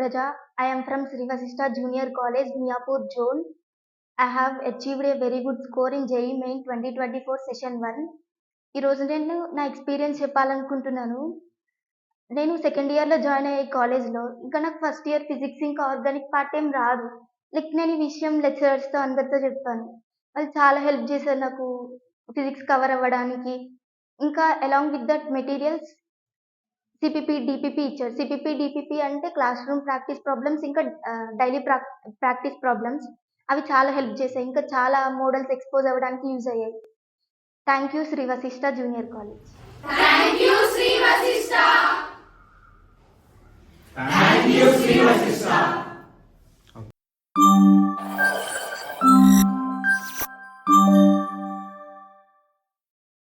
Praja. I am from Sri Vasishta Junior College, Miapur Zone. I have achieved a very good score in JEE Main 2024 Session 1. ఈరోజు నేను నా experience చెప్పాలనుకుంటున్నాను. నేను second ఇయర్లో join అయ్యే కాలేజ్లో ఇంకా నాకు ఫస్ట్ ఇయర్ ఫిజిక్స్ ఇంకా ఆర్గానిక్ పార్ట్ ఏం రాదు. నేను ఈ విషయం లెక్చరర్స్తో అందరితో చెప్పాను. వాళ్ళు చాలా హెల్ప్ చేశారు నాకు ఫిజిక్స్ కవర్ అవ్వడానికి. ఇంకా along with that materials CPP DPP ఇచ్చారు. సిపిపి డిపిపి అంటే క్లాస్ రూమ్ ప్రాక్టీస్ ప్రాబ్లమ్స్ ఇంకా డైలీ ప్రాక్టీస్ ప్రాబ్లమ్స్ అవి చాలా హెల్ప్ చేశాయి. ఇంకా చాలా మోడల్స్ ఎక్స్పోజ్ అవ్వడానికి యూజ్ అయ్యాయి. Thank you Sri Vashishta junior college. Thank you, Sri Vasishta. Thank you, Sri Vasishta.